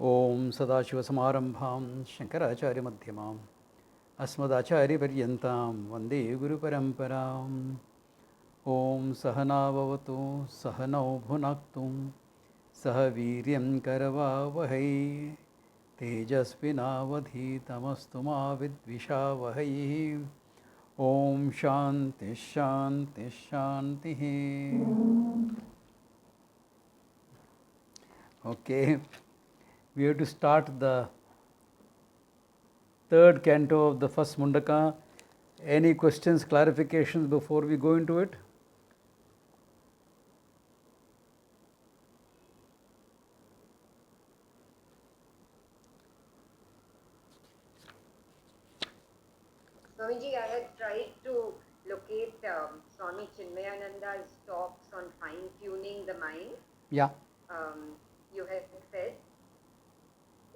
ओम सदाशिवसमारंभां शंकराचार्यमध्यमाम् अस्मदाचार्यपर्यन्तां वन्दे गुरुपरम्पराम्। ओम सहनाववतु सहनौ भुनक्तु सह वीर्यं करवावहै तेजस्विनावधीतमस्तु मा विद्विषावहै। ओम शांति शांति शांति। Okay, we have to start the third canto of the first Mundaka. Any questions, clarifications before we go into it? Swamiji, I had tried to locate Swami Chinmayananda's talks on fine-tuning the mind. Yeah. You had said,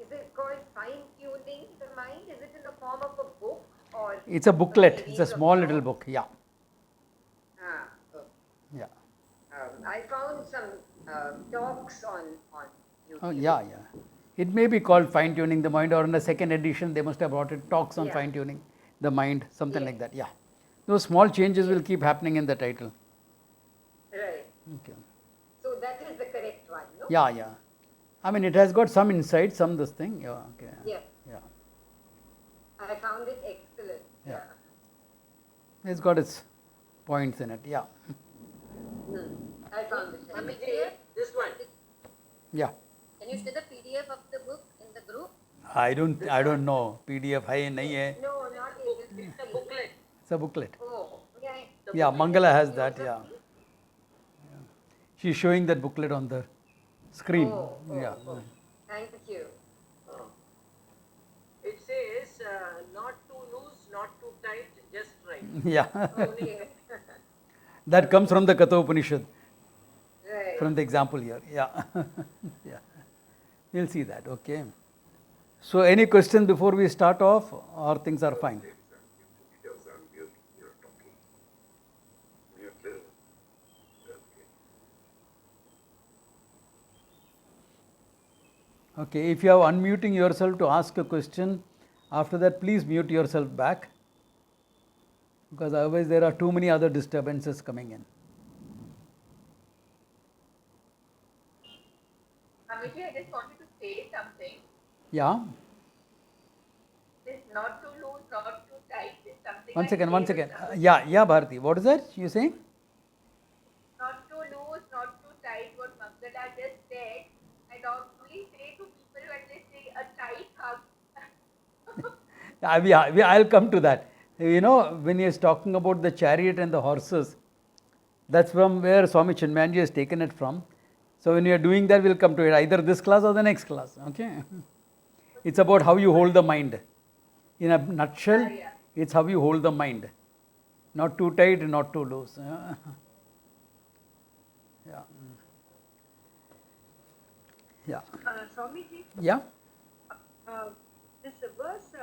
is it called fine-tuning the mind? Is it in the form of a book or? It's a booklet. It's a small little book. Yeah. Okay. Yeah. I found some talks on YouTube. Oh, yeah. It may be called fine-tuning the mind, or in the second edition they must have brought it talks on fine-tuning the mind, something like that. Yeah. Those small changes will keep happening in the title. Right. Okay. So that is the correct one, no? Yeah. I mean, it has got some insight, some this thing. Yeah. Okay. Yeah. Yeah. I found it excellent. Yeah. It's got its points in it. Yeah. I found it. This one. Yeah. Can you see the PDF of the book in the group? I don't know. PDF hai nahi hai. No, not it. It's a booklet. It's a booklet. Oh, okay. Yeah, Mangala has that. Yeah. She's showing that booklet on the screen. Yeah. Thank you. It says not too loose, not too tight, just right. Yeah. Okay. That comes from the Kathopanishad, Right. from the example here. Yeah. Yeah. We'll see that. Okay. So, any questions before we start off, or things are fine? Okay, if you are unmuting yourself to ask a question, after that please mute yourself back, because otherwise there are too many other disturbances coming in. Swamiji, I just wanted to say something. Yeah. This not too loose, not too tight is something. One I second. say with Yeah, Bharati. What is that you saying? Not too loose, not too tight, what Magdala just said. I normally say to people when they say a tight hug. I'll come to that. You know, when he is talking about the chariot and the horses, that's from where Swami Chinmayanji has taken it from. So when you are doing that, we'll come to it, either this class or the next class. Okay. It's about how you hold the mind. In a nutshell, it's how you hold the mind. Not too tight, not too loose. Yeah. Swamiji, Yeah. this verse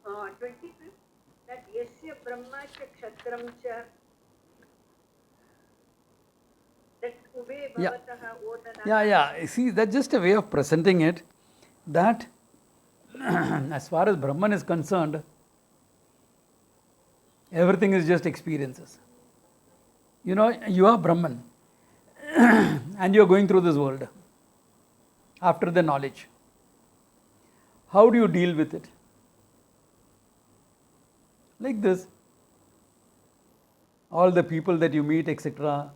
25, that yasya brahma cha kshatram cha, that ube bhavataha odana. Yeah. See, that's just a way of presenting it, that as far as Brahman is concerned, everything is just experiences. You know, you are Brahman and you are going through this world after the knowledge. How do you deal with it? Like this. All the people that you meet, etc.,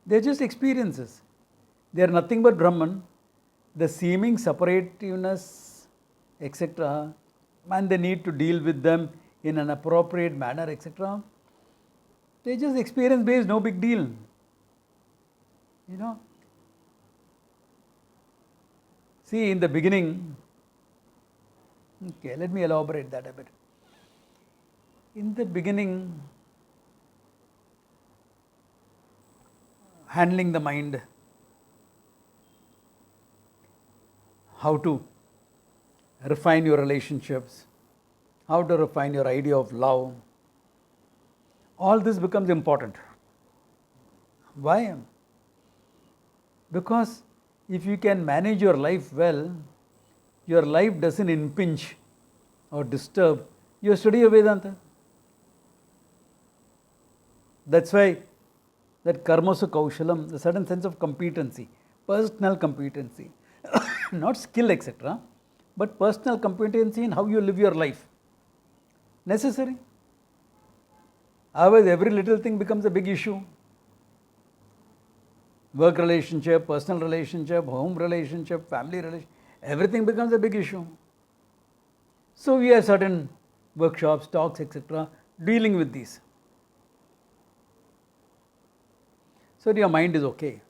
they are just experiences. They are nothing but Brahman. The seeming separativeness, etc., and the need to deal with them in an appropriate manner, etc., they just experience based, no big deal. You know. See, in the beginning, okay, let me elaborate that a bit. In the beginning, handling the mind, how to refine your relationships, how to refine your idea of love, all this becomes important. Why? Because if you can manage your life well, your life doesn't impinge or disturb your study of Vedanta. That's why that karmasu kaushalam, a certain sense of competency, personal competency, not skill, etc., but personal competency in how you live your life. Necessary. Otherwise, every little thing becomes a big issue. Work relationship, personal relationship, home relationship, family relationship, everything becomes a big issue. So we have certain workshops, talks, etc., dealing with these. So your mind is okay,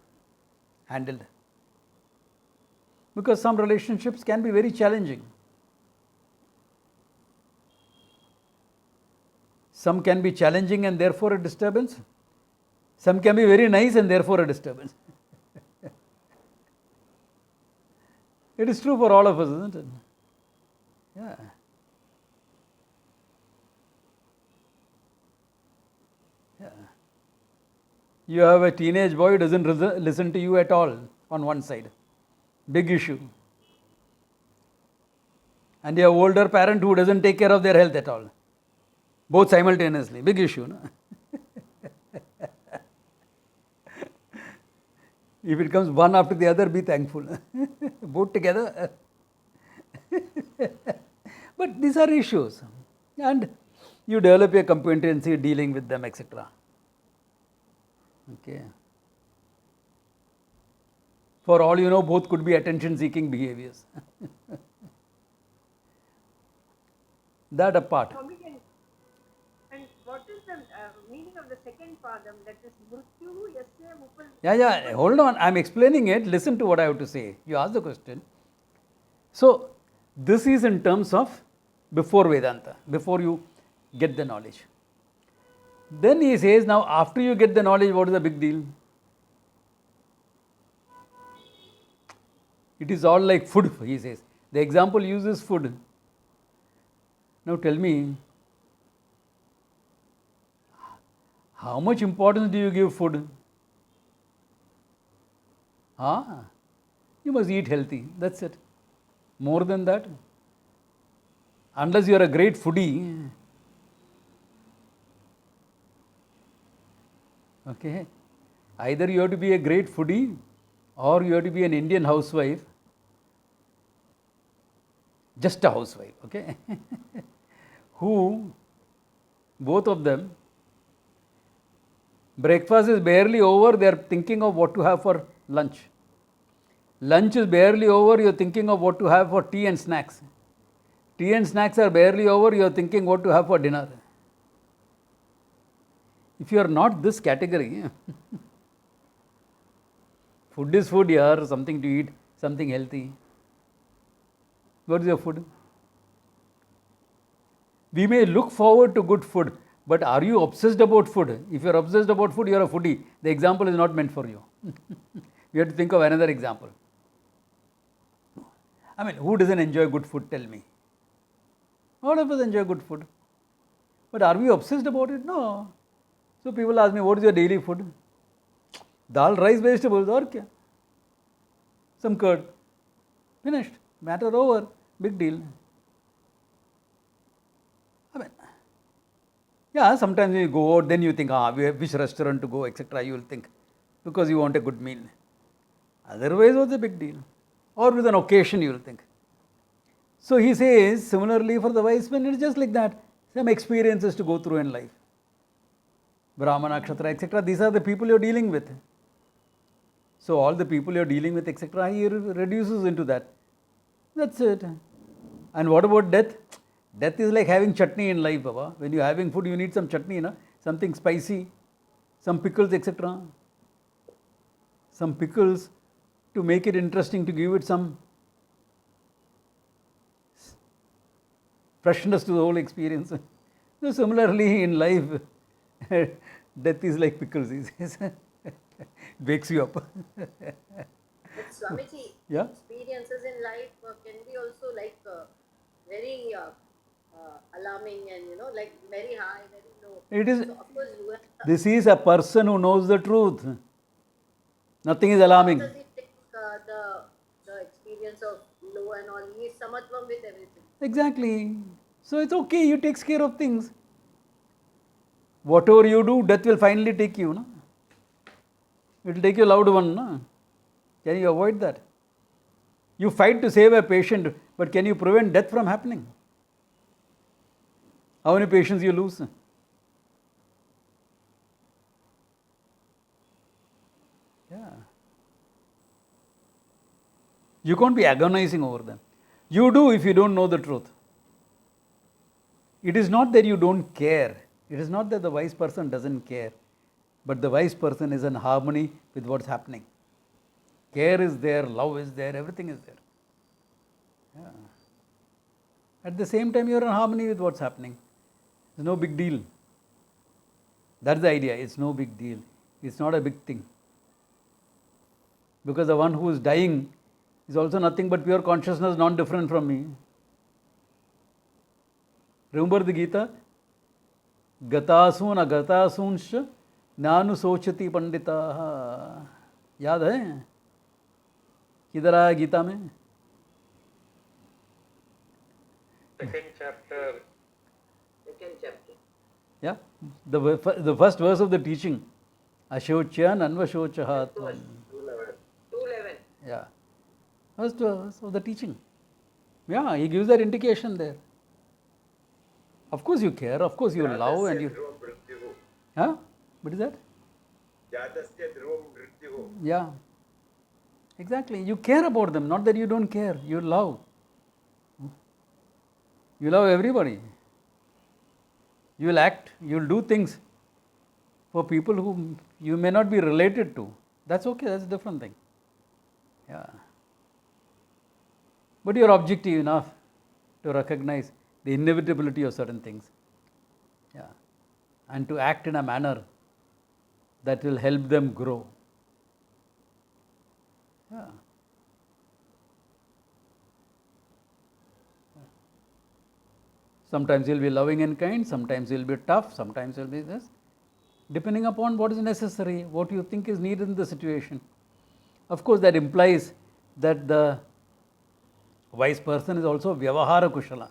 handled. Because some relationships can be very challenging. Some can be challenging and therefore a disturbance. Some can be very nice and therefore a disturbance. It is true for all of us, isn't it? Yeah. Yeah. You have a teenage boy who doesn't listen to you at all on one side. Big issue. And you have older parent who doesn't take care of their health at all. Both simultaneously. Big issue. No? If it comes one after the other, be thankful. Both together. But these are issues. And you develop a competency dealing with them, etc. Okay. For all you know, both could be attention-seeking behaviors. That apart. And what is the meaning of the second padam? That is mrityu yasya upal. Yeah, hold on. I'm explaining it. Listen to what I have to say. You asked the question. So, this is in terms of before Vedanta, before you get the knowledge. Then he says, now after you get the knowledge, what is the big deal? It is all like food, he says. The example uses food. Now tell me, how much importance do you give food? You must eat healthy, that's it. More than that, unless you are a great foodie, okay, either you have to be a great foodie or you have to be an Indian housewife, just a housewife, okay, who, both of them, breakfast is barely over, they are thinking of what to have for lunch. Lunch is barely over, you are thinking of what to have for tea and snacks. Tea and snacks are barely over, you are thinking what to have for dinner. If you are not this category, food is food, yeah, something to eat, something healthy. What is your food? We may look forward to good food, but are you obsessed about food? If you are obsessed about food, you are a foodie. The example is not meant for you. You have to think of another example. I mean, who doesn't enjoy good food? Tell me. All of us enjoy good food. But are we obsessed about it? No. So people ask me, what is your daily food? Dal, rice, vegetables, or kya? Some curd. Finished. Matter over. Big deal. I mean, yeah, sometimes you go out, then you think, which restaurant to go, etc. You will think, because you want a good meal. Otherwise, what's the big deal? Or with an occasion, you will think. So he says, similarly for the wise men, it's just like that. Some experiences to go through in life. Brahmana, Kshatriya, etc. These are the people you're dealing with. So all the people you're dealing with, etc. he reduces into that. That's it. And what about death? Death is like having chutney in life, Baba. When you're having food, you need some chutney, na? Something spicy, some pickles, etc. Some pickles to make it interesting, to give it some freshness to the whole experience. So similarly in life, death is like pickles, he says. Wakes you up. But Swamiji, Yeah? experiences in life can be also like very alarming and like very high, very low. It is. So of course you have This is a person who knows the truth. Nothing is how alarming. does he take the and all. He is samatvam with everything. Exactly. So it's okay, he takes care of things. Whatever you do, death will finally take you. No? It will take your loved one. No? Can you avoid that? You fight to save a patient, but can you prevent death from happening? How many patients you lose? Yeah. You can't be agonizing over them. You do if you don't know the truth. It is not that you don't care. It is not that the wise person doesn't care. But the wise person is in harmony with what's happening. Care is there, love is there, everything is there. Yeah. At the same time, you are in harmony with what's happening. It's no big deal. That's the idea. It's no big deal. It's not a big thing. Because the one who is dying is also nothing but pure consciousness, not different from me. Remember the Gita? Gatasun agatasunsh nanu sochati pandita. याद है किधर आया गीता में? Second chapter. Yeah, the first verse of the teaching. Ashocyan anvashochaha tvam. 211. Yeah, first verse of the teaching. Yeah, he gives that indication there. Of course you care, of course you love and you... Huh? What is that? Yeah, exactly. You care about them, not that you don't care. You love. You love everybody. You will act, you will do things for people whom you may not be related to. That's okay, that's a different thing. Yeah. But you are objective enough to recognize the inevitability of certain things. Yeah. And to act in a manner that will help them grow. Yeah. Sometimes you'll be loving and kind, sometimes you'll be tough, sometimes you'll be this, depending upon what is necessary, what you think is needed in the situation. Of course, that implies that the wise person is also vyavahara kushala.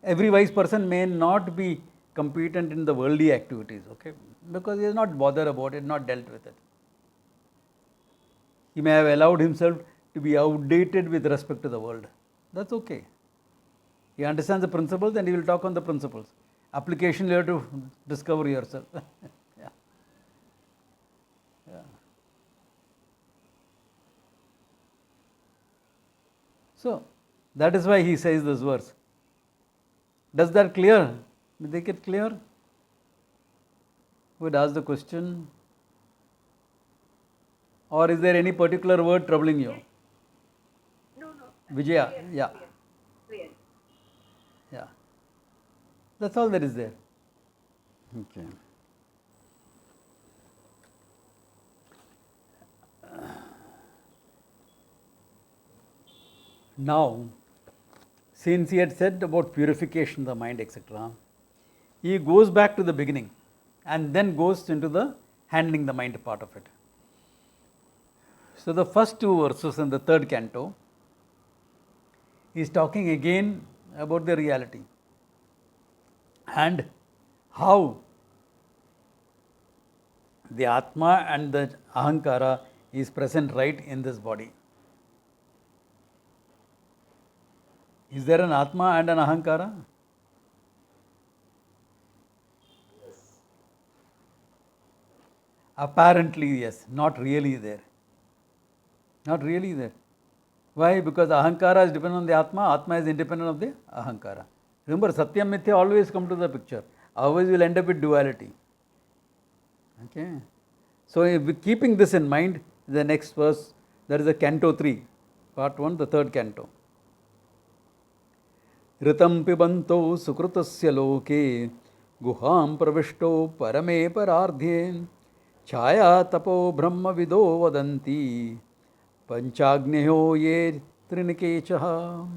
Every wise person may not be competent in the worldly activities, okay, because he is not bothered about it, not dealt with it. He may have allowed himself to be outdated with respect to the world. That's okay. He understands the principles and he will talk on the principles. Application you have to discover yourself. Yeah. Yeah. So, that is why he says this verse. Does that clear? Make it clear? Who would ask the question? Or is there any particular word troubling you? No. Vijaya, Clear, yeah. Clear. Yeah. That's all that is there. Okay. Now, since he had said about purification of the mind, etc., he goes back to the beginning and then goes into the handling the mind part of it. So, the first two verses in the third canto, he is talking again about the reality and how the Atma and the Ahankara is present right in this body. Is there an Atma and an Ahankara? Apparently, yes, not really there. Not really there. Why? Because Ahankara is dependent on the Atma, Atma is independent of the Ahankara. Remember, Satyam Mithya always come to the picture. Otherwise, we will end up with duality. Okay. So, if keeping this in mind, the next verse, that is the canto 3, part 1, the third canto. Ritam pibanto sukrutasya loke guham pravishto parame parardhye chaya tapo brahma vido vadanti panchagneyo ye trinikechaha.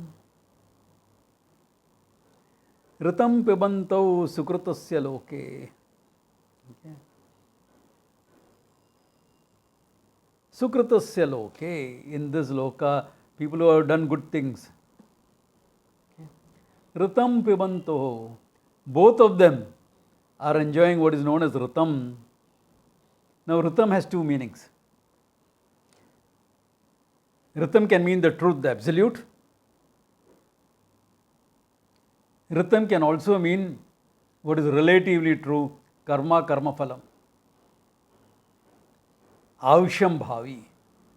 Ritam pibanto sukrutasya loke. Okay. Sukritasya loke, in this loka, people who have done good things. Ritam pibanto. Both of them are enjoying what is known as ritam. Now, ritam has two meanings. Ritam can mean the truth, the absolute. Ritam can also mean what is relatively true, karma, karma phalam. Avsham bhavi,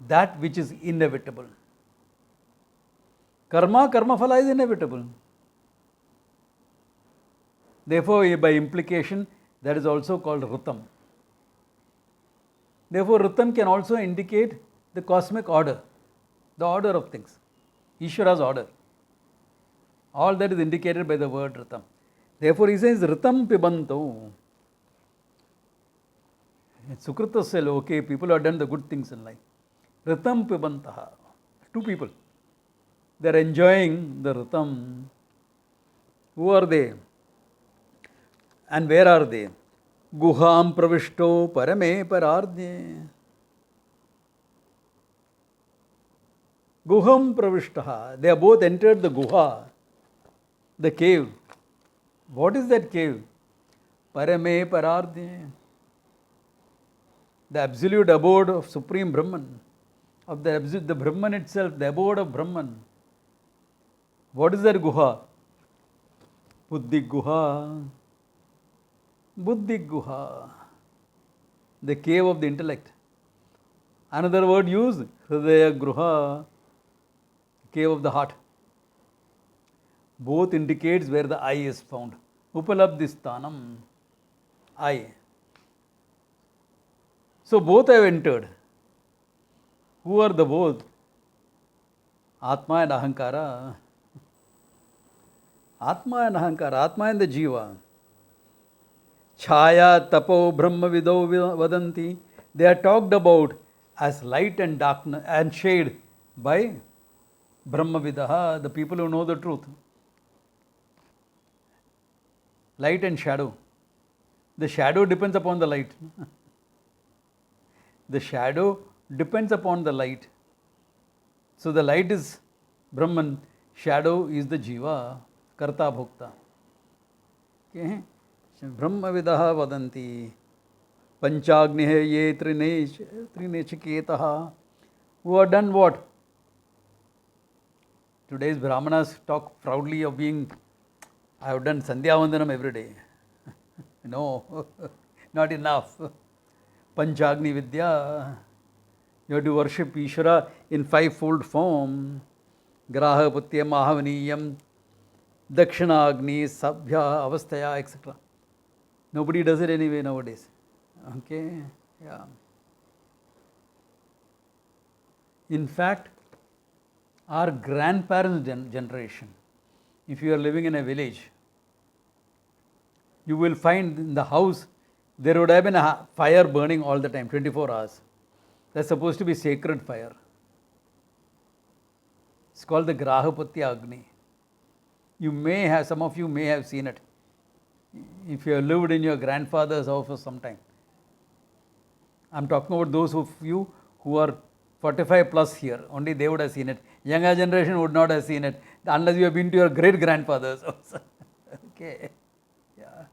that which is inevitable. Karma, karma phala is inevitable. Therefore, by implication, that is also called ritam. Therefore, ritam can also indicate the cosmic order, the order of things, Ishvara's order. All that is indicated by the word ritam. Therefore, he says ritam pibanto. Sukrita said, okay, people have done the good things in life. Ritam pibantaha. Two people. They are enjoying the ritam. Who are they? And where are they? Guham pravishto parame parardhye. Guham pravishtaha. They have both entered the guha, the cave. What is that cave? Parame parardhye. The absolute abode of Supreme Brahman, of the Brahman itself, the abode of Brahman. What is that guha? Buddhi guha. Buddhi guha. The cave of the intellect. Another word used, hridaya gruha, cave of the heart. Both indicates where the I is found. Upalabdhistanam, I. So both have entered. Who are the both? Atma and Ahankara. Atma and Ahankara, Atma and the Jiva. Chaya, Tapo, Brahma Vido Vadanti. They are talked about as light and darkness and shade by Brahma Vidaha, the people who know the truth. Light and shadow. The shadow depends upon the light. The shadow depends upon the light. So the light is Brahman, shadow is the Jiva, Karta Bhokta. Okay? Brahma Vidaha Vadanti. Panchagnihe ye trinechiketaha. Who have done what? Today's Brahmanas talk proudly of being, I have done Sandhya Vandanam every day. No, not enough. Panchagni Vidya. You have to worship Ishvara in fivefold form. Graha, Putya, Mahavaniyam, Dakshinagni, Sabhya, Avastaya, etc. Nobody does it anyway nowadays. Okay? Yeah. In fact, our grandparents' generation, if you are living in a village, you will find in the house there would have been a fire burning all the time, 24 hours. That's supposed to be sacred fire. It's called the Grahapatya Agni. You may have, some of you may have seen it. If you have lived in your grandfather's house for some time. I'm talking about those of you who are 45 plus here. Only they would have seen it. Younger generation would not have seen it unless you have been to your great grandfather's house. Okay. Yeah.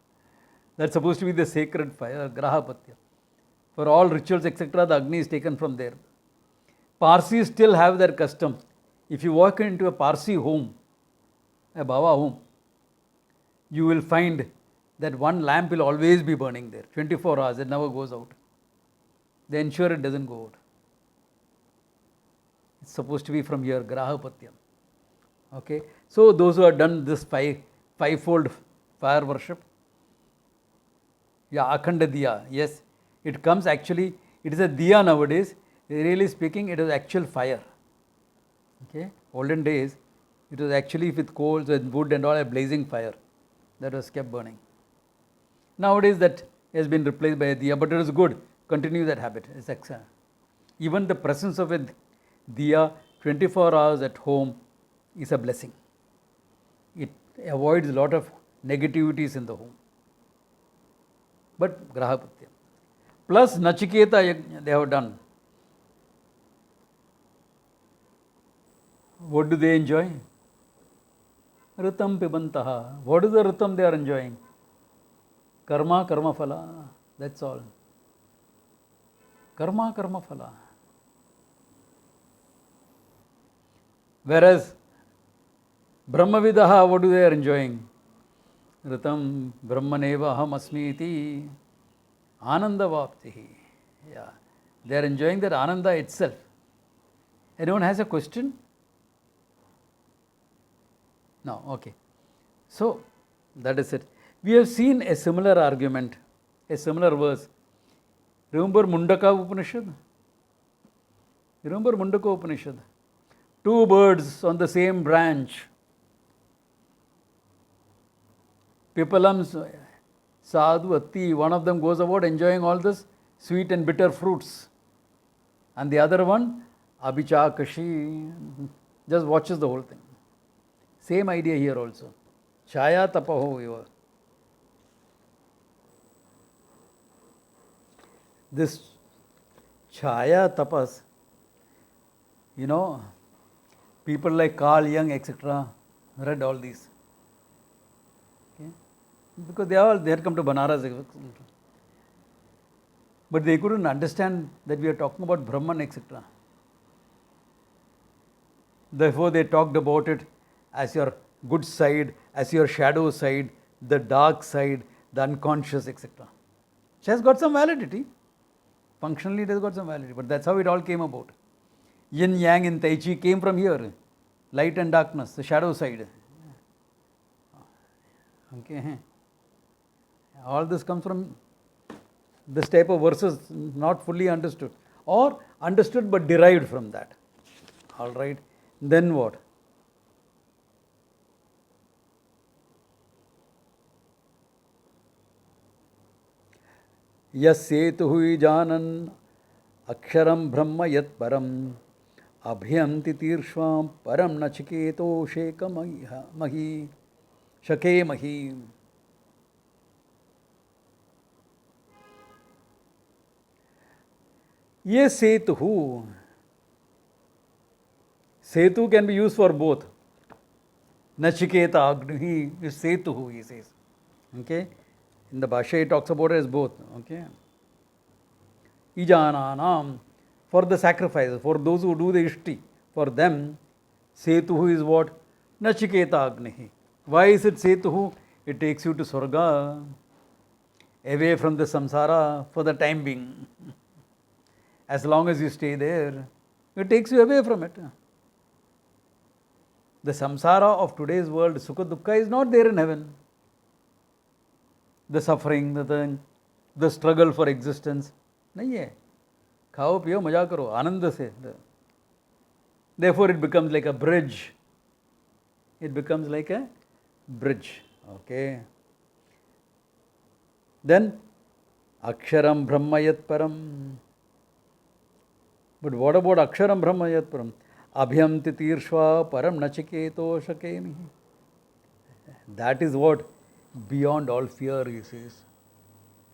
That's supposed to be the sacred fire, Grahapatya. For all rituals, etc., the Agni is taken from there. Parsis still have their custom. If you walk into a Parsi home, a Baba home, you will find that one lamp will always be burning there, 24 hours, it never goes out. They ensure it doesn't go out. It's supposed to be from here, Grahapatya. Okay, so those who have done this fivefold fire worship, yeah, Akhanda Diya, yes, it comes actually, it is a Diya nowadays, really speaking, it is actual fire. Okay, olden days, it was actually with coals and wood and all a blazing fire that was kept burning. Nowadays that has been replaced by a Diya, but it is good, continue that habit, it's excellent. Even the presence of a Diya 24 hours at home is a blessing. It avoids a lot of negativities in the home. But Grahapatya. Plus Nachiketa they have done. What do they enjoy? Ritam pibantaha. What is the ritam they are enjoying? Karma, karma phala. That's all. Karma, karma phala. Whereas Brahmavidaha, what do they are enjoying? Ritam Brahmaneva aham asmi iti Ananda Vaptihi. Yeah. They are enjoying that Ananda itself. Anyone has a question? No, okay. So, that is it. We have seen a similar argument, a similar verse. Remember Mundaka Upanishad? Remember Mundaka Upanishad? Two birds on the same branch. Pipalam Sadhu Atti. One of them goes about enjoying all this sweet and bitter fruits. And the other one, Abhichakashi, just watches the whole thing. Same idea here also. Chaya tapaho eva. This Chaya tapas, people like Carl Jung, etc., read all these. Okay? Because they had come to Banaras. But they couldn't understand that we are talking about Brahman, etc. Therefore, they talked about it as your good side, as your shadow side, the dark side, the unconscious, etc. Which has got some validity. Functionally, it has got some validity, but that's how it all came about. Yin Yang in Tai Chi came from here. Light and darkness, the shadow side. Okay. All this comes from this type of verses, not fully understood, or understood but derived from that. All right. Then what? Yasetuhi janan aksharam brahma yat param abhyanti tirshvam param nachiketo shekamahi shakemahi. Ye setuhu. Setu can be used for both. Nachiketa Agni is Setuhu, he says. Okay? In the Bhasha, he talks about it as both. Okay? Ijananam, for the sacrifices, for those who do the Ishti, for them, Setuhu is what? Nachiketa Agni. Why is it Setuhu? It takes you to Swarga, away from the samsara for the time being. As long as you stay there, it takes you away from it. The samsara of today's world, Sukha Dukkha, is not there in heaven. The suffering, the struggle for existence, nahi hai. Khao, piyo, maja karo, ananda se. Therefore, it becomes like a bridge. It becomes like a bridge. Okay. Then, Aksharam Brahmayat Param. But what about Aksharam Brahmayat Param? Abhyam titirshva param nachiketo shakemi. That is what? Beyond all fear, he says.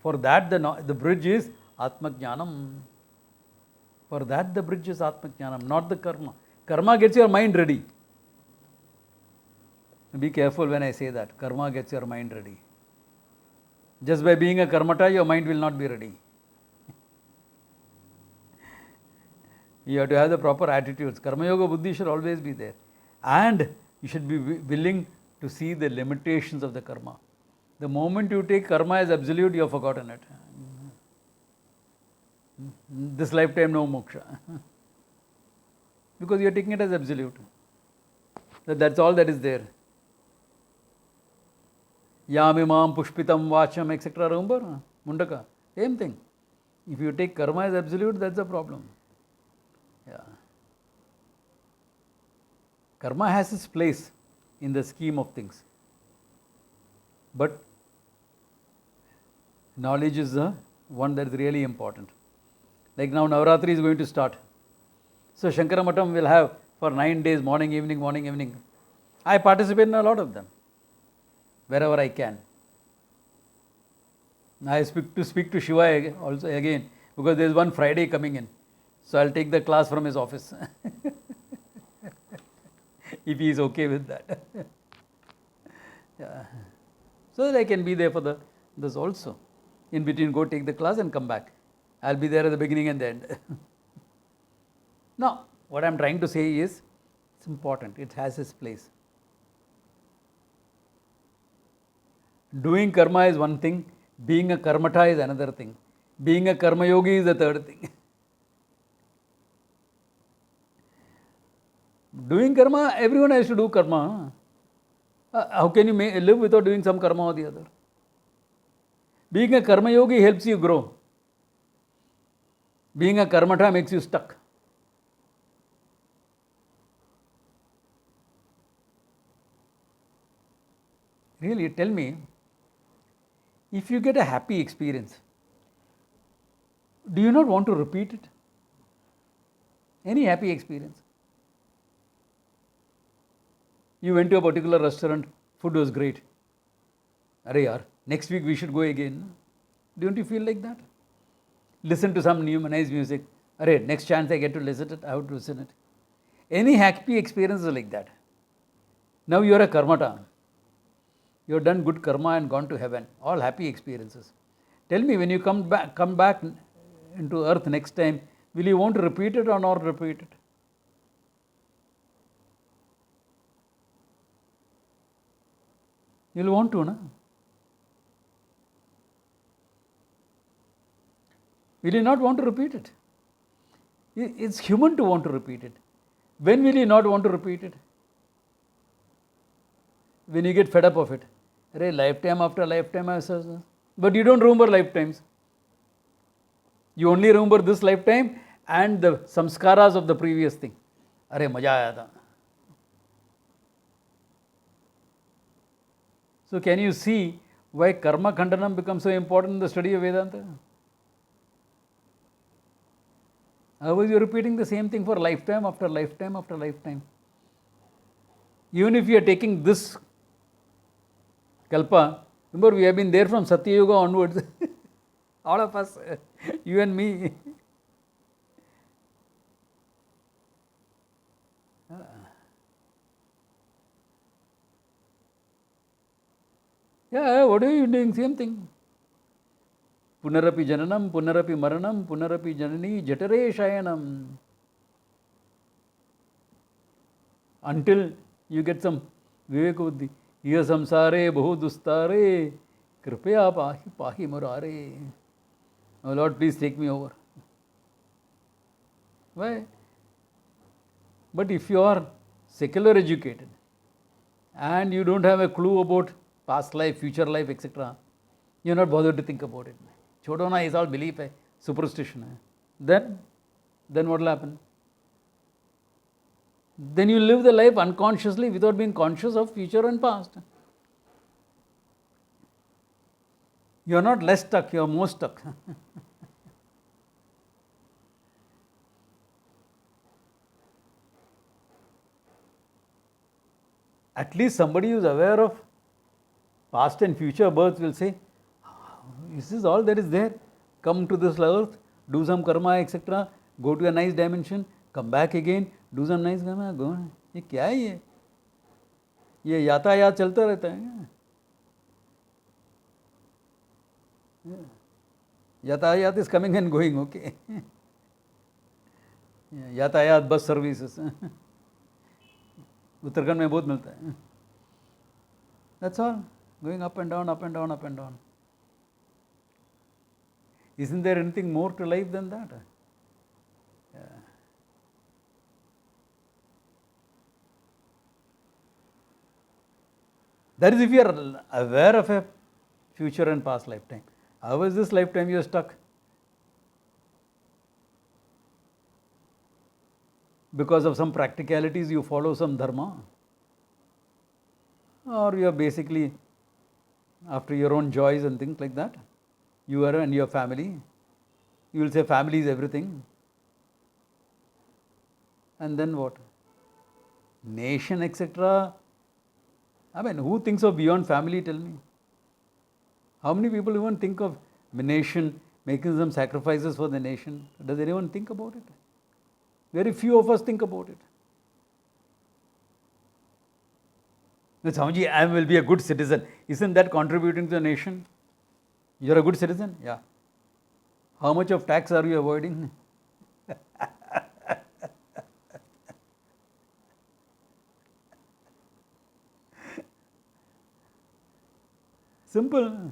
For that, the bridge is Atmajnanam. For that, the bridge is Atmajnanam, not the karma. Karma gets your mind ready. Be careful when I say that. Karma gets your mind ready. Just by being a karmata, your mind will not be ready. You have to have the proper attitudes. Karma Yoga Buddhi should always be there. And you should be willing to see the limitations of the karma. The moment you take karma as absolute, you have forgotten it. This lifetime, no moksha. Because you are taking it as absolute. That's all that is there. Yamimam pushpitam vacham, etc. Remember? Mundaka. Same thing. If you take karma as absolute, that's the problem. Yeah. Karma has its place in the scheme of things. But knowledge is the one that is really important. Like now Navaratri is going to start. So Shankara Matam will have for 9 days, morning, evening. I participate in a lot of them, wherever I can. I speak to Shiva also again, because there is one Friday coming in. So I'll take the class from his office. if he is okay with that. Yeah. So that I can be there for this also. In between, go take the class and come back. I'll be there at the beginning and the end. Now, what I'm trying to say is, it's important. It has its place. Doing karma is one thing. Being a karmata is another thing. Being a karma yogi is the third thing. Doing karma, everyone has to do karma. How can you live without doing some karma or the other? Being a karma yogi helps you grow. Being a karmata makes you stuck. Really, tell me, if you get a happy experience, do you not want to repeat it? Any happy experience? You went to a particular restaurant, food was great. Arey yaar, next week we should go again. Don't you feel like that? Listen to some new nice music. Arey, next chance I get to listen it, I have to listen it. Any happy experience is like that. Now you are a karmata. You have done good karma and gone to heaven. All happy experiences. Tell me, when you come back into earth next time, will you want to repeat it or not repeat it? You'll want to, no? Will you not want to repeat it? It's human to want to repeat it. When will you not want to repeat it? When you get fed up of it. Arey, lifetime after lifetime, but you don't remember lifetimes. You only remember this lifetime and the samskaras of the previous thing. Arey, maja aaya tha. So can you see why karma khandanam becomes so important in the study of Vedanta? Otherwise you are repeating the same thing for lifetime after lifetime after lifetime. Even if you are taking this kalpa, remember we have been there from Satya Yuga onwards. All of us, you and me. Yeah, what are you doing? Same thing. Punarapi jananam, punarapi maranam, punarapi janani jatare shayanam. Until you get some vivek buddhi. Iya samsare bahu dustare kripaya pahi murare. Oh Lord, please take me over. Why? But if you are secular educated and you don't have a clue about past life, future life, etc., you are not bothered to think about it. Chodona is all belief, superstition. Then what will happen? Then you live the life unconsciously without being conscious of future and past. You are not less stuck, you are more stuck. At least somebody who is aware of past and future births will say, this is all there is there. Come to this earth, do some karma, etc. Go to a nice dimension, come back again, do some nice karma, go. ये क्या है ये यातायात चलता रहता है. यातायात is coming and going, okay. यातायात बस सर्विसेस उत्तराखंड में बहुत मिलता है. That's all. Going up and down, up and down, up and down. Isn't there anything more to life than that? Yeah. That is if you are aware of a future and past lifetime. Otherwise, this lifetime you are stuck. Because of some practicalities, you follow some dharma. Or you are basically after your own joys and things like that. You are and your family. You will say family is everything. And then what? Nation, etc. I mean, who thinks of beyond family, tell me? How many people even think of nation, making some sacrifices for the nation? Does anyone think about it? Very few of us think about it. No, Swamiji, I will be a good citizen. Isn't that contributing to the nation? You're a good citizen? Yeah. How much of tax are you avoiding? Simple.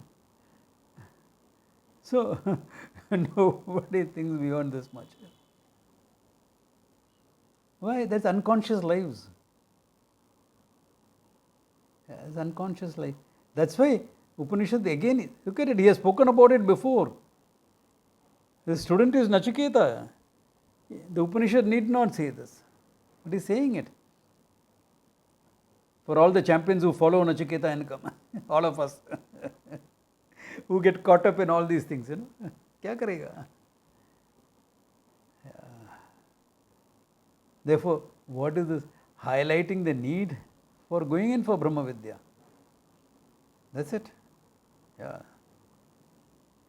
So, nobody thinks beyond this much. Why? That's unconscious lives. It's unconscious life. That's why Upanishad, again, look at it, he has spoken about it before. The student is Nachiketa. The Upanishad need not say this, but he is saying it. For all the champions who follow Nachiketa and come, all of us who get caught up in all these things, kya karega? Therefore, what is this? Highlighting the need for going in for Brahma Vidya. That's it. Yeah.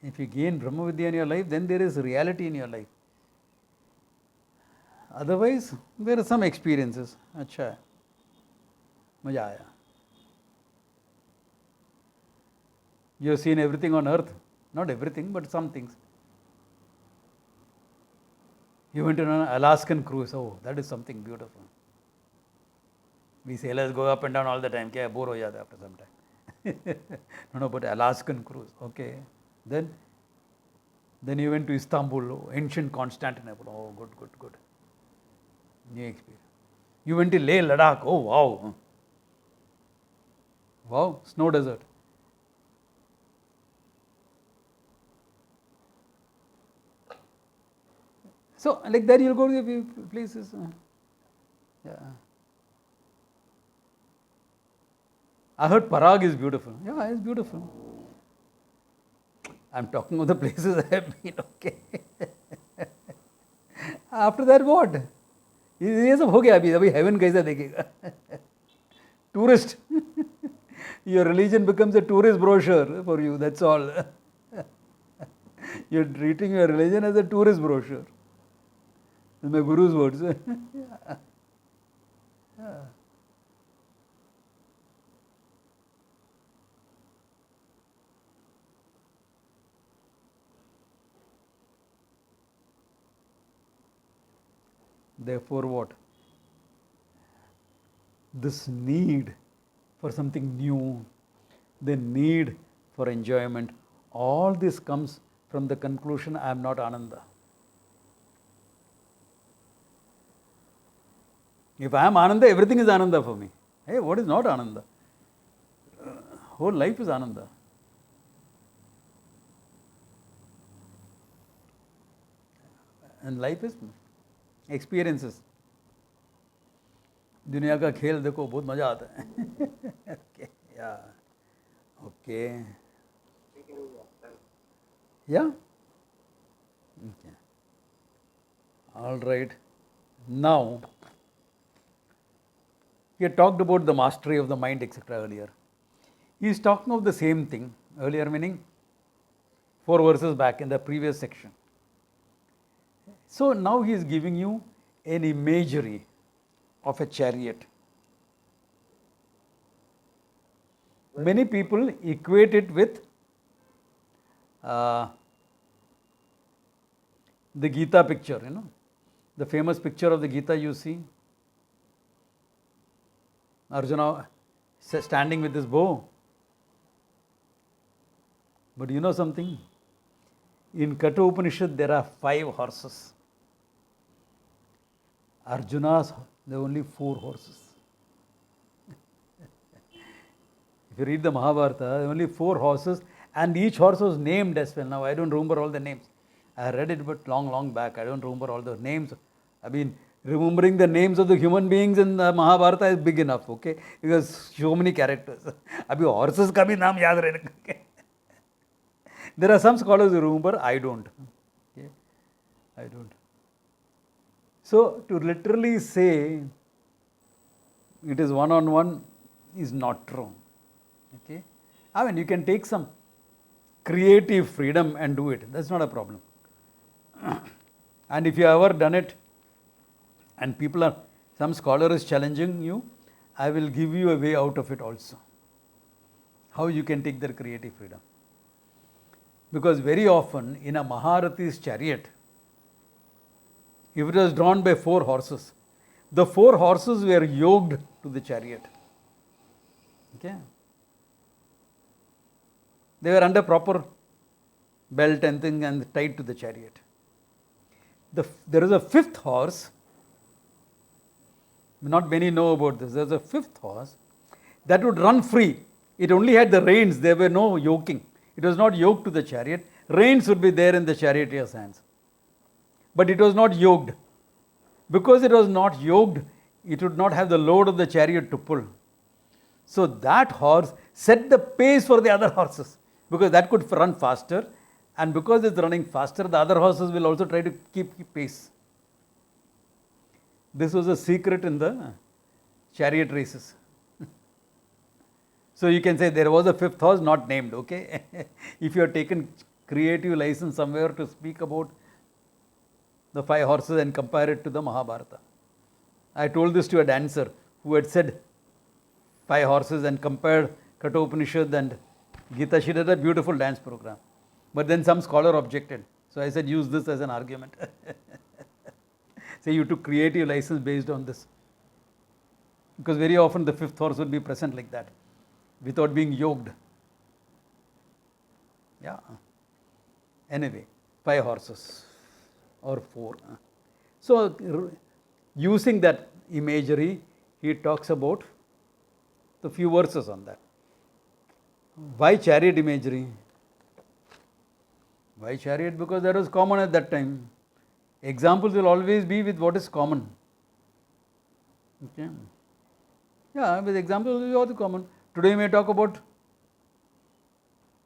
If you gain Brahma Vidya in your life, then there is reality in your life. Otherwise, there are some experiences. अच्छा है, मजा आया. You have seen everything on earth. Not everything, but some things. You went on an Alaskan cruise. Oh, that is something beautiful. We sailors go up and down all the time. Kya bore ho jata after some time. No, but Alaskan cruise. Okay. Then you went to Istanbul, ancient Constantinople. Oh, good. New experience. You went to Leh, Ladakh. Oh, wow. Wow, snow desert. So, like that, you'll go to the places. Yeah. I heard Parag is beautiful. Yeah, it's beautiful. I'm talking of the places I have been. Okay. After that, what? ये सब हो गया अभी heaven कैसा देखेगा? Tourist. Your religion becomes a tourist brochure for you. That's all. You're treating your religion as a tourist brochure. That's my guru's words. Therefore, what? This need for something new, the need for enjoyment, all this comes from the conclusion, I am not Ananda. If I am Ananda, everything is Ananda for me. Hey, what is not Ananda? Whole life is Ananda. And life is experiences. दुनिया का खेल देखो बहुत मजा आता है. Okay, yeah. Okay. Yeah. Okay. All right. Now, he had talked about the mastery of the mind, etc. earlier. He is talking of the same thing earlier, meaning 4 verses back in the previous section. So now he is giving you an imagery of a chariot. Many people equate it with the Gita picture, the famous picture of the Gita you see. Arjuna standing with his bow. But you know something? In Kathopanishad there are 5 horses. Arjuna's, there are only 4 horses. If you read the Mahabharata, there are only 4 horses and each horse was named as well. Now I don't remember all the names. I read it but long back. I don't remember all the names. I mean, remembering the names of the human beings in the Mahabharata is big enough, okay? Because so many characters. Abhi horses ka bhi naam yaad rahne. There are some scholars who remember, I don't. Okay? I don't. So, to literally say it is one-on-one is not true. Okay? I mean, you can take some creative freedom and do it. That's not a problem. And if you have ever done it, and some scholar is challenging you, I will give you a way out of it also. How you can take that creative freedom. Because very often in a Maharati's chariot, if it was drawn by 4 horses, the 4 horses were yoked to the chariot. Okay? They were under proper belt and thing and tied to the chariot. There is a 5th horse. Not many know about this. There is a 5th horse that would run free. It only had the reins. There were no yoking. It was not yoked to the chariot. Reins would be there in the charioteer's hands. But it was not yoked. Because it was not yoked, it would not have the load of the chariot to pull. So that horse set the pace for the other horses, because that could run faster, and because it's running faster, the other horses will also try to keep pace. This was a secret in the chariot races. So you can say there was a 5th horse not named, okay? If you have taken creative license somewhere to speak about the 5 horses and compare it to the Mahabharata. I told this to a dancer who had said 5 horses and compared Kathopanishad and Gita. She did a beautiful dance program. But then some scholar objected. So I said, use this as an argument. Say you took creative license based on this. Because very often the 5th horse would be present like that, without being yoked. Yeah. Anyway, 5 horses or 4. So using that imagery, he talks about the few verses on that. Why chariot imagery? Why chariot? Because that was common at that time. Examples will always be with what is common. Okay. Yeah, with examples will be what is common. Today we may talk about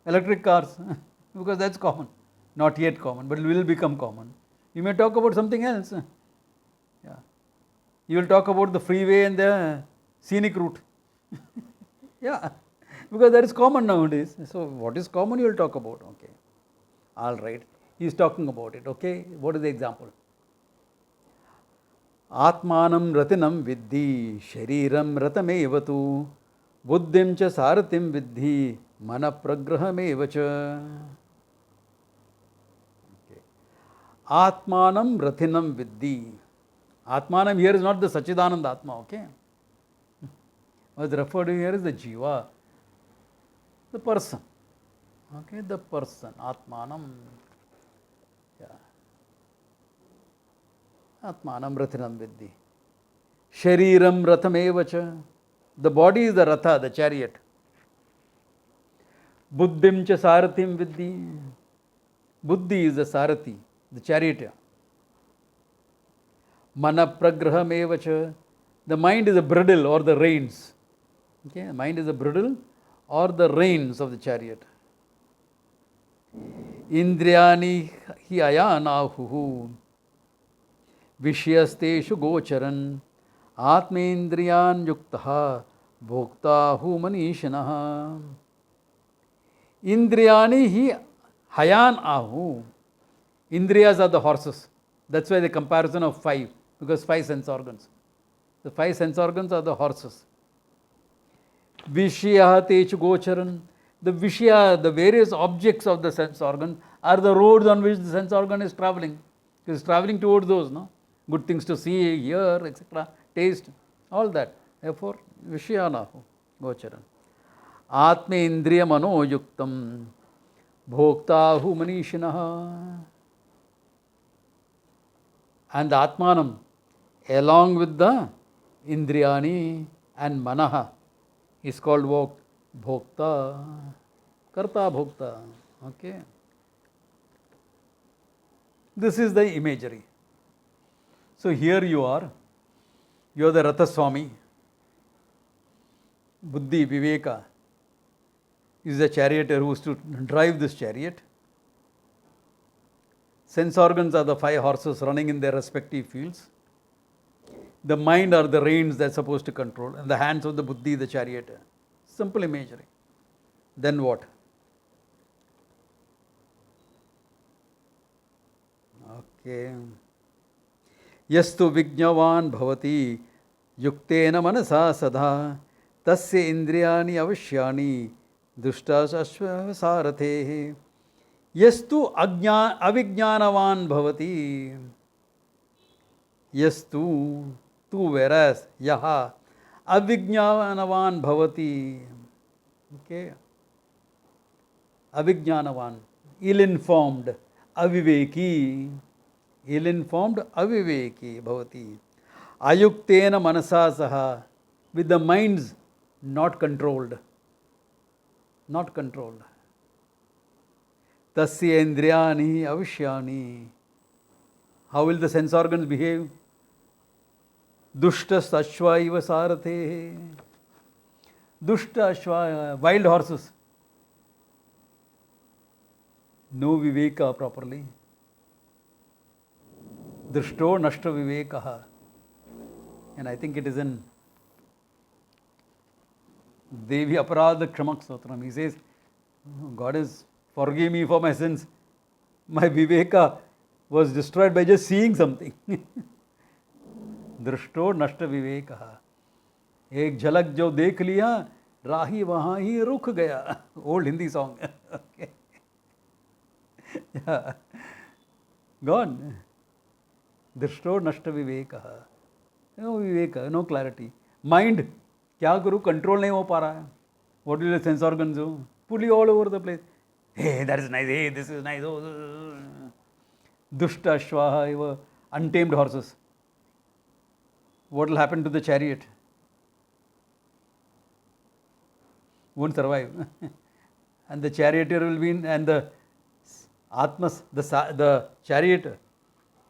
electric cars because that's common. Not yet common, but it will become common. You may talk about something else. Yeah. You will talk about the freeway and the scenic route. Yeah, because that is common nowadays. So what is common you will talk about. Okay. All right. He is talking about it. Okay. What is the example? Atmanam ratinam viddhi shariram ratamevatu buddhim cha saratim viddhi mana pragrahamevacha. Okay. Atmanam ratinam viddhi. Atmanam here is not the Sachidananda Atma, okay? What's referred to here is the Jiva, the person. Okay, the person, Atmanam. Yeah. Atmanam ratinam viddhi. Shariram rathamevacha. The body is the ratha, the chariot. Buddhim cha saratim viddhi. Buddhi is the sarati, the charioteer. Mana pragrahamevacha. The mind is the bridle or the reins. Okay, the mind is the bridle or the reins of the chariot. Indriyani hi ayanahuhu vishyasteshu gocharan atmendriyan yuktaha bhoktahu manishanaha. Indriyani hi hayan ahu. Indriyas are the horses. That's why the comparison of 5, because 5 sense organs. The 5 sense organs are the horses. Vishya techu gocharan. The Vishya, the various objects of the sense organ, are the roads on which the sense organ is traveling. It is traveling towards those, no? Good things to see, hear, etc., taste, all that. Therefore, Vishyanahu gocharan. Atma indriya mano yuktam bhoktahu manishinaha. And the Atmanam, along with the Indriyani and Manaha, is called Bhokta, Karta Bhokta. Okay. This is the imagery. So here you are the Ratha Swami. Buddhi, Viveka is the charioteer who is to drive this chariot. Sense organs are the 5 horses running in their respective fields. The mind are the reins that are supposed to control, and the hands of the Buddhi, the charioteer. Simple imagery. Then what? Okay. Yastu Vijnavan Bhavati युक्तेन मनसा सदा तस्य इंद्रियाणि अवश्यानि दुष्टाश्व सारथेः यस्तु अविज्ञानवान् भवति यस्तु तु whereas यः अविज्ञानवान् भवति okay अविज्ञानवान् ill informed अविवेकी भवति अयुक्तेन मनसा सह with the minds not controlled tasya indriyani avishyani. How will the sense organs behave? Dushta ashva iva sarathe. Dushta ashva, wild horses. No viveka properly. Drishto nashta vivekaha. And I think it is in Devi Aparadha Kshamak Stotram. He says, God is forgive me for my sins. My viveka was destroyed by just seeing something. दृष्टो नष्ट विवेक एक झलक जो देख लिया राही वहां ही रुक गया. Old Hindi song. गॉन दृष्टो नष्ट विवेक. नो विवेक, नो क्लैरिटी. माइंड क्या करूं, कंट्रोल नहीं हो पा रहा है. What will the sense organs do? Pulley all over the place. Hey, that is nice. Hey, this is nice. Oh, Dushta Ashwaha, ever untamed horses. What will happen to the chariot? Won't survive. And the charioteer will be in, and the Atmas, the chariot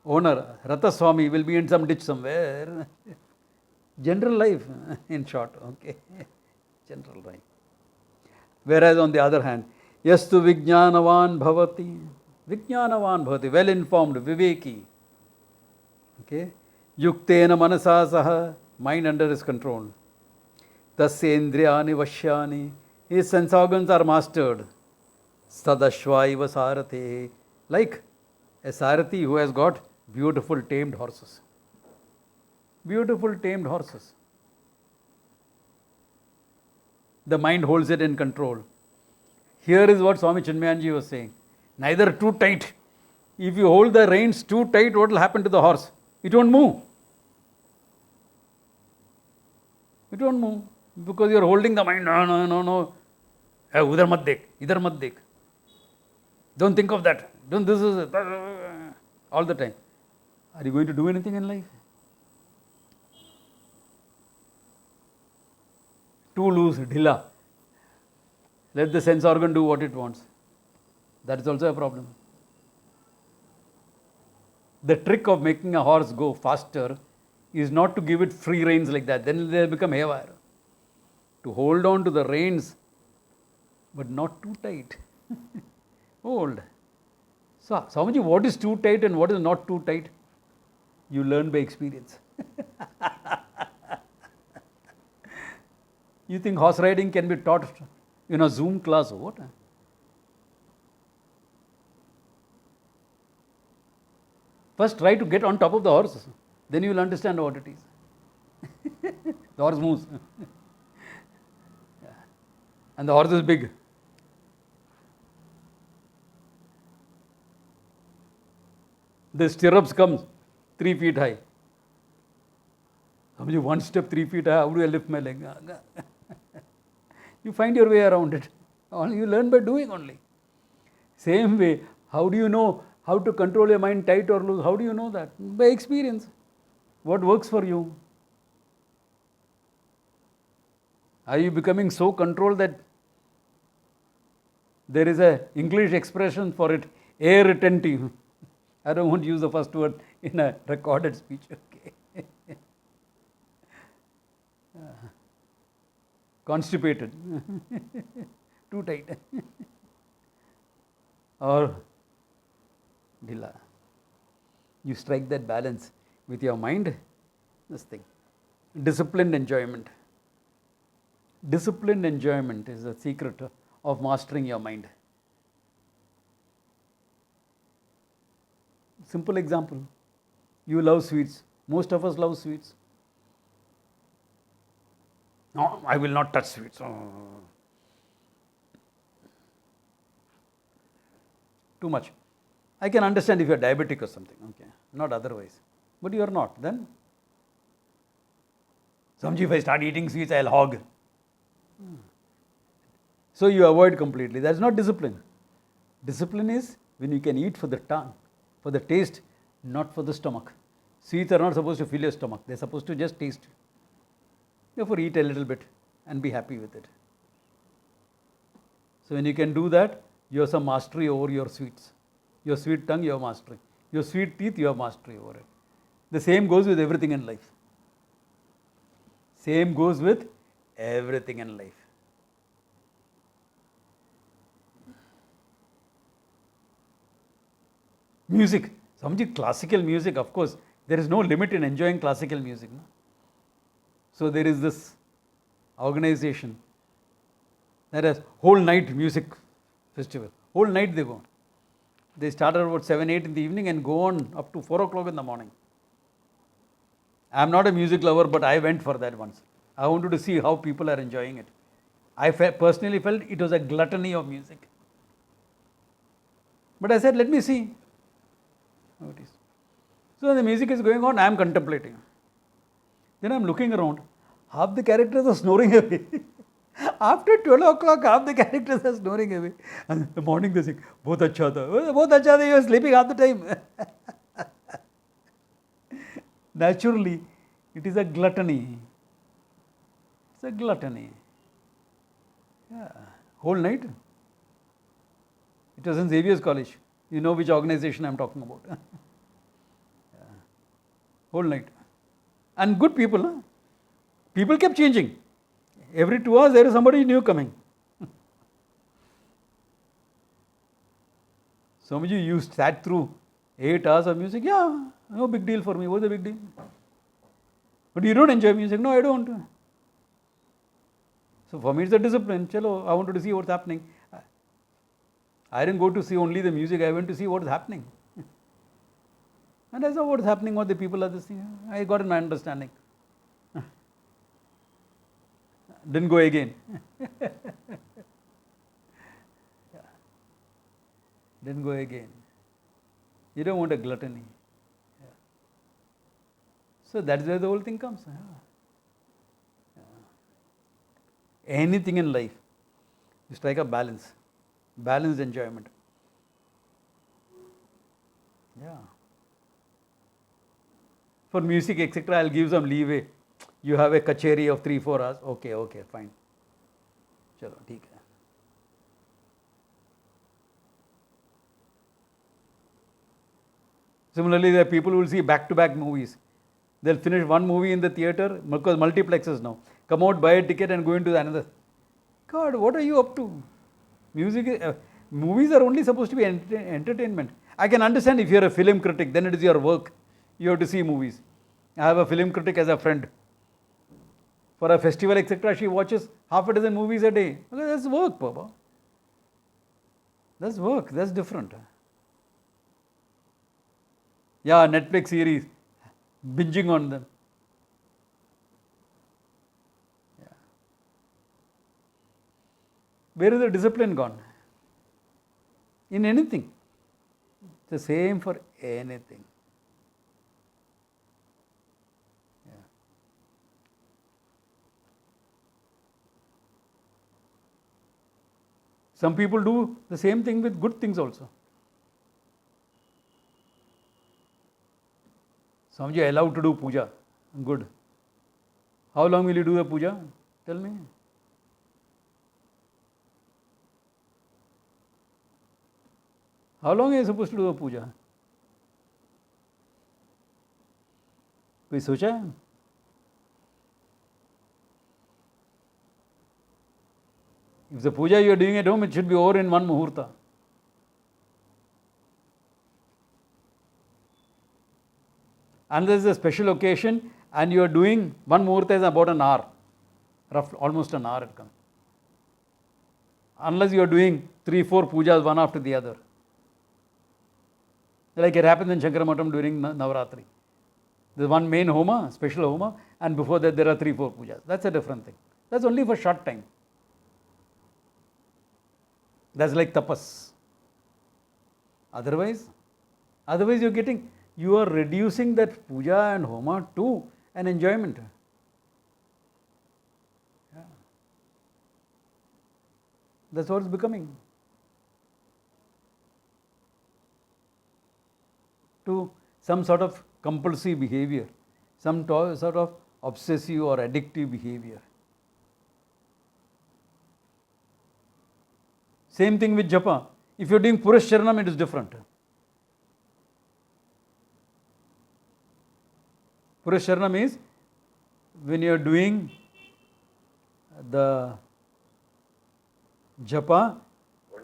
owner, Rathaswami, will be in some ditch somewhere. General life, in short. Okay. General life. Whereas on the other hand, yastu vijnanavan bhavati, well informed, viveki. Okay. Yuktena manasa saha, mind under his control. Tasya indriyani vashyani, his sense organs are mastered. Sadashvaiva sarathe, like a sarathi who has got beautiful tamed horses. Beautiful tamed horses. The mind holds it in control. Here is what Swami Chinmayanji was saying. Neither too tight. If you hold the reins too tight, what will happen to the horse? It won't move. It won't move. Because you are holding the mind. No. Hey, udhar mat dekh, idhar mat dekh. Don't think of that. Don't this is it. All the time. Are you going to do anything in life? Too loose, dhilla. Let the sense organ do what it wants. That is also a problem. The trick of making a horse go faster is not to give it free reins like that. Then they become haywire. To hold on to the reins, but not too tight. Hold. So, Swamiji, what is too tight and what is not too tight? You learn by experience. You think horse riding can be taught in a Zoom class or what? First try to get on top of the horse. Then you will understand what it is. The horse moves. And the horse is big. The stirrups comes 3 feet high. Somebody one step 3 feet high, how do I lift my leg? You find your way around it. You learn by doing only. Same way, how do you know how to control your mind tight or loose? How do you know that? By experience. What works for you? Are you becoming so controlled that there is an English expression for it, air retentive? I don't want to use the first word in a recorded speech. Okay. Constipated. Too tight. Or dhilla. You strike that balance with your mind. This thing. Disciplined enjoyment. Disciplined enjoyment is the secret of mastering your mind. Simple example. You love sweets. Most of us love sweets. No, I will not touch sweets. Oh. Too much. I can understand if you are diabetic or something, okay, not otherwise. But you are not, then Samji, if I start eating sweets, I'll hog. So you avoid completely. That's not discipline. Discipline is when you can eat for the tongue, for the taste, not for the stomach. Sweets are not supposed to fill your stomach. They're supposed to just taste. Therefore, eat a little bit and be happy with it. So when you can do that, you have some mastery over your sweets. Your sweet tongue, you have mastery. Your sweet teeth, you have mastery over it. The same goes with everything in life. Same goes with everything in life. Music. Samji, classical music, of course, there is no limit in enjoying classical music. No? So there is this organization that has whole night music festival. Whole night they go on. They start at about 7, 8 in the evening and go on up to 4 o'clock in the morning. I am not a music lover, but I went for that once. I wanted to see how people are enjoying it. I personally felt it was a gluttony of music. But I said, let me see how it is. So the music is going on, I am contemplating. Then I am looking around. Half the characters are snoring away. After 12 o'clock, half the characters are snoring away. And in the morning they sing, "Bahut acha tha." "Bahut acha tha," you are sleeping half the time. Naturally, it is a gluttony. It's a gluttony. Yeah. Whole night. It was in Xavier's College. You know which organization I am talking about. Yeah. Whole night. And good people. Huh? People kept changing. Every 2 hours there is somebody new coming. Some of you sat through 8 hours of music. Yeah, no big deal for me. What's the big deal? But you don't enjoy music. No, I don't. So for me it's a discipline. Chalo, I wanted to see what's happening. I didn't go to see only the music. I went to see what's happening. And I saw what's happening, what the people are listening. I got an understanding. Didn't go again. Didn't go again. You don't want a gluttony. Yeah. So that's where the whole thing comes. Yeah. Yeah. Anything in life, you strike a balance. Balanced enjoyment. Yeah. For music, etc., I'll give some leeway. You have a kacheri of 3-4 hours. Okay, fine. Chalo, theek hai. Similarly, there are people who will see back-to-back movies. They'll finish one movie in the theatre, because multiplexes now. Come out, buy a ticket and go into another. God, what are you up to? Movies are only supposed to be entertainment. I can understand if you are a film critic, then it is your work. You have to see movies. I have a film critic as a friend. For a festival, etc., she watches half a dozen movies a day. Okay, that's work, Papa. That's work. That's different. Yeah, Netflix series, binging on them. Yeah. Where is the discipline gone? In anything. It's the same for anything. Yeah. Some people do the same thing with good things also. Some of you are allowed to do puja. Good. How long will you do the puja? Tell me. How long are you supposed to do the puja? कोई सोचा है? If the puja you are doing at home, it should be over in one muhurta. Unless it's a special occasion and you are doing one muhurta is about an hour, almost an hour it comes. Unless you are doing 3-4 pujas one after the other. Like it happens in Shankaramatam during Navaratri. There's one main homa, special homa, and before that there are 3-4 pujas. That's a different thing. That's only for short time. That's like tapas. Otherwise you are reducing that puja and homa to an enjoyment. Yeah. That's what it's becoming. To some sort of compulsive behavior, some sort of obsessive or addictive behavior. Same thing with japa. If you're doing Purusharanam, it is different. Purusharanam is when you're doing the japa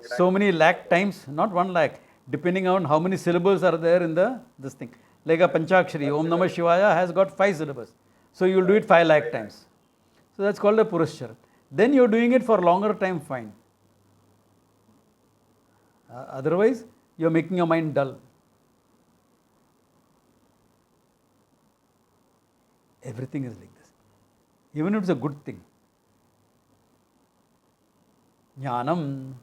so many lakh times, not 1 lakh, depending on how many syllables are there in this thing. Like a Panchakshari, Om Namah Shivaya has got 5 syllables. So you'll do it 5 lakh times. So that's called a Purusharan. Then you're doing it for longer time, fine. Otherwise, you're making your mind dull. Everything is like this. Even if it's a good thing. Jnanam,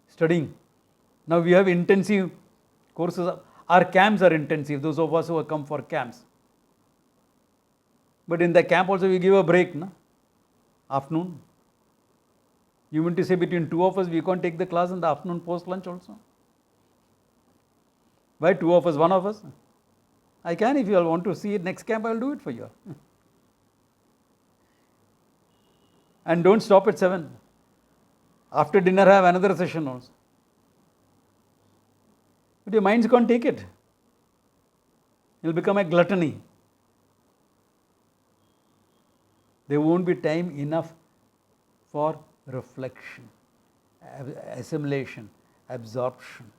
studying. Now we have intensive courses. Our camps are intensive, those of us who have come for camps. But in the camp also we give a break, no? Afternoon. You mean to say between 2 of us we can't take the class in the afternoon post lunch also? Why 2 of us, 1 of us? I can, if you all want to see it next camp, I will do it for you. And don't stop at 7. After dinner have another session also. But your minds can't take it. You'll become a gluttony. There won't be time enough for reflection, assimilation, absorption.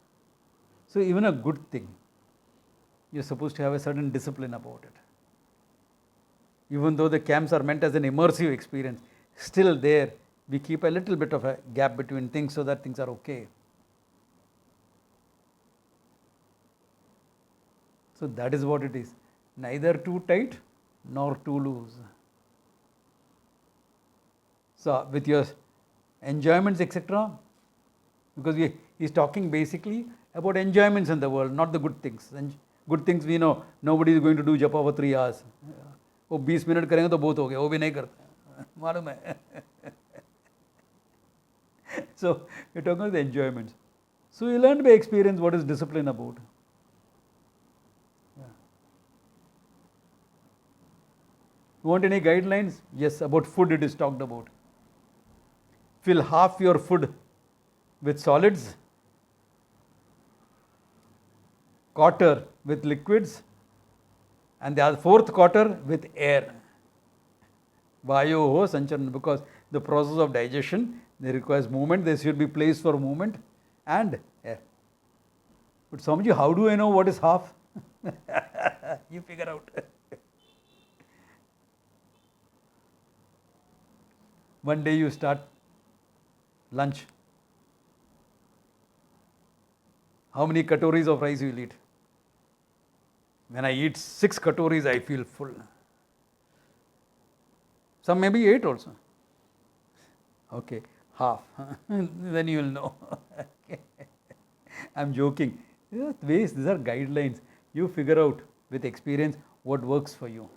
So even a good thing, you're supposed to have a certain discipline about it. Even though the camps are meant as an immersive experience, still there we keep a little bit of a gap between things so that things are okay. So that is what it is. Neither too tight nor too loose. So with your enjoyments, etc., because he is talking basically about enjoyments in the world, not the good things. And good things we know, nobody is going to do japa for 3 hours. वो 20 minute करेंगे तो बहुत हो गया, वो भी नहीं करते, मालूम है. So we're talking about the enjoyments. So you learn by experience what is discipline about. Yeah. You want any guidelines? Yes, about food it is talked about. Fill half your food with solids, quarter with liquids, and the 4th quarter with air. Vayoho sancharan, because the process of digestion, there requires movement, there should be place for movement and air. But Swamiji, how do I know what is half? You figure out. One day you start lunch. How many katoris of rice you will eat? When I eat 6 katoris, I feel full. Some maybe 8 also. Okay, half. Then you will know. I'm joking. These are guidelines. You figure out with experience what works for you.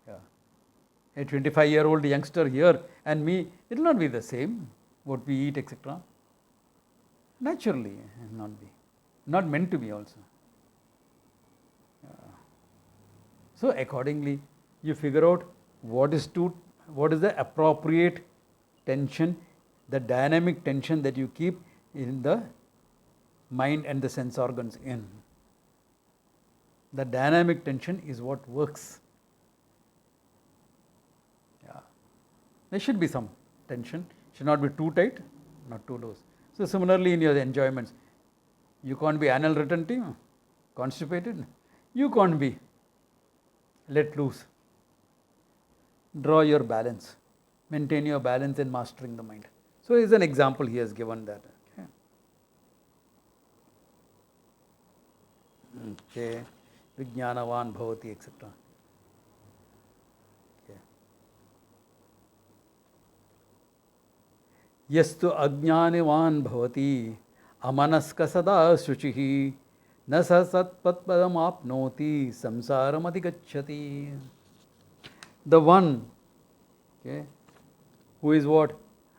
Yeah. A 25-year-old youngster here and me, it will not be the same, what we eat, etc. Naturally, not be. Not meant to be also. So accordingly, you figure out what is the appropriate tension, the dynamic tension that you keep in the mind and the sense organs in. The dynamic tension is what works. Yeah. There should be some tension, should not be too tight, not too loose. So similarly in your enjoyments, you can't be anal retentive, constipated, you can't be let loose. Draw your balance, maintain your balance in mastering the mind. So is an example he has given that. Okay. Vijnanavan bhavati, etc. Okay. यस्तु अज्ञानवान् भवति अमनस्क सदा शुचिः न स सत्पदमाप्नोति संसारमधिगच्छति. The one, okay, who is what?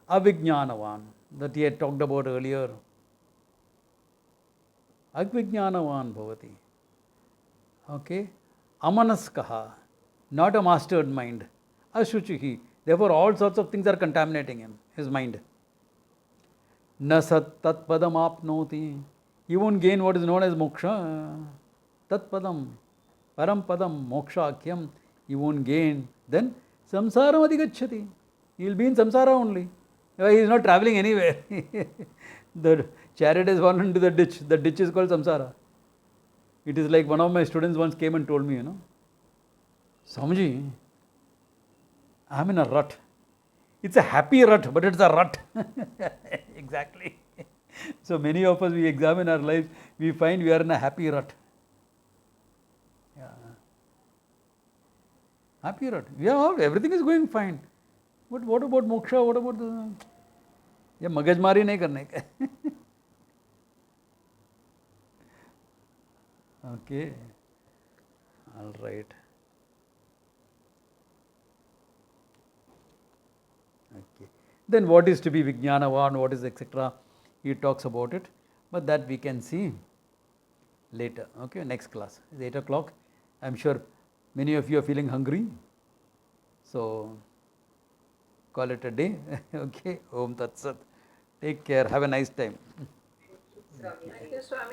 Avijnanavan, that he had talked about earlier. Avijnanavan bhavati. Okay. Amanaskaha, not a mastered mind. Ashuchihi. Therefore, all sorts of things are contaminating him, his mind. Na sat tat padam apnoti. He won't gain what is known as moksha. Tat padam, param padam, moksha akyam. He won't gain. Then samsaram adhigacchati. He will be in samsara only. He is not traveling anywhere. The chariot has fallen into the ditch. The ditch is called samsara. It is like one of my students once came and told me, Swamiji, I am in a rut. It's a happy rut, but it's a rut. Exactly. So many of us, we examine our lives, we find we are in a happy rut. Yeah. Happy rut. Yeah, everything is going fine. But what about moksha? What about the... ये मगजमारी नहीं करने का. Okay. All right. Okay. Then what is to be Vijnanavan, what is etc. He talks about it, but that we can see later. Okay, next class. It's 8 o'clock. I am sure many of you are feeling hungry. So call it a day. Okay. Om Tat Sat. Take care. Have a nice time. Swami. Thank you, Swami.